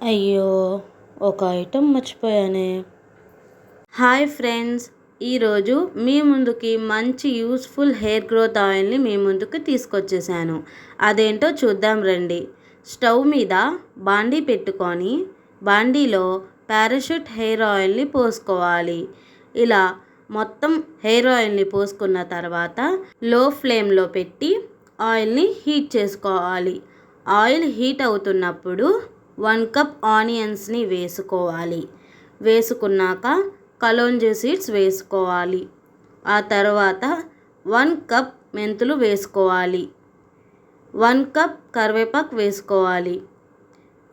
అయ్యో, ఒక item మర్చిపోయానే. Hi friends, ఈరోజు మీ ముందుకి మంచి యూస్ఫుల్ హెయిర్ గ్రోత్ ఆయిల్ని మీ ముందుకు తీసుకొచ్చేసాను. అదేంటో చూద్దాం రండి. స్టవ్ మీద బాండీ పెట్టుకొని బాండీలో పారాషూట్ హెయిర్ ఆయిల్ని పోసుకోవాలి. ఇలా మొత్తం హెయిర్ ఆయిల్ని పోసుకున్న తర్వాత లో ఫ్లేమ్లో పెట్టి ఆయిల్ని హీట్ చేసుకోవాలి. ఆయిల్ హీట్ అవుతున్నప్పుడు 1 కప్ ఆనియన్స్ని వేసుకోవాలి. వేసుకున్నాక కలోంజీ సీడ్స్ వేసుకోవాలి. ఆ తర్వాత 1 కప్ మెంతులు వేసుకోవాలి. 1 కప్ కరివేపాకు వేసుకోవాలి.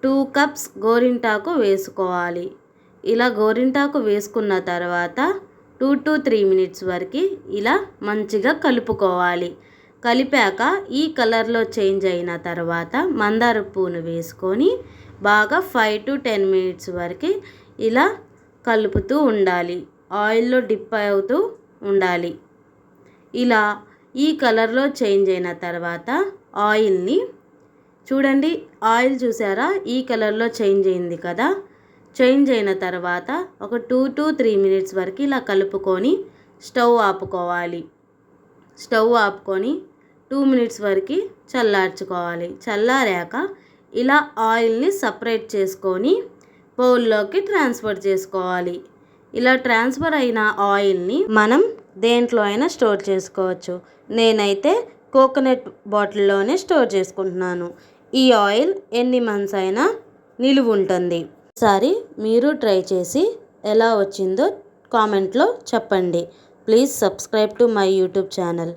2 కప్స్ గోరింటాకు వేసుకోవాలి. ఇలా గోరింటాకు వేసుకున్న తర్వాత 2 to 3 మినిట్స్ వరకు ఇలా మంచిగా కలుపుకోవాలి. కలిపాక ఈ కలర్లో చేంజ్ అయిన తర్వాత మందార పువ్వును వేసుకొని బాగా 5 to 10 మినిట్స్ వరకు ఇలా కలుపుతూ ఉండాలి. ఆయిల్లో డిప్ అవుతూ ఉండాలి. ఇలా ఈ కలర్లో చేంజ్ అయిన తర్వాత ఆయిల్ని చూడండి, ఆయిల్ చూసారా, ఈ కలర్లో చేంజ్ అయింది కదా. చేంజ్ అయిన తర్వాత ఒక 2 to 3 మినిట్స్ వరకు ఇలా కలుపుకొని స్టవ్ ఆపుకోవాలి. స్టవ్ ఆపుకొని 2 మినిట్స్ వరకు చల్లార్చుకోవాలి. చల్లారాక ఇలా ఆయిల్ని సపరేట్ చేసుకొని బౌల్లోకి ట్రాన్స్ఫర్ చేసుకోవాలి. ఇలా ట్రాన్స్ఫర్ అయిన ఆయిల్ని మనం దేంట్లో అయినా స్టోర్ చేసుకోవచ్చు. నేనైతే కోకోనట్ బాటిల్లోనే స్టోర్ చేసుకుంటున్నాను. ఈ ఆయిల్ ఎన్ని మంత్స్ అయినా నిలువ ఉంటుంది. ఒకసారి మీరు ట్రై చేసి ఎలా వచ్చిందో కామెంట్లో చెప్పండి. Please subscribe to my YouTube channel.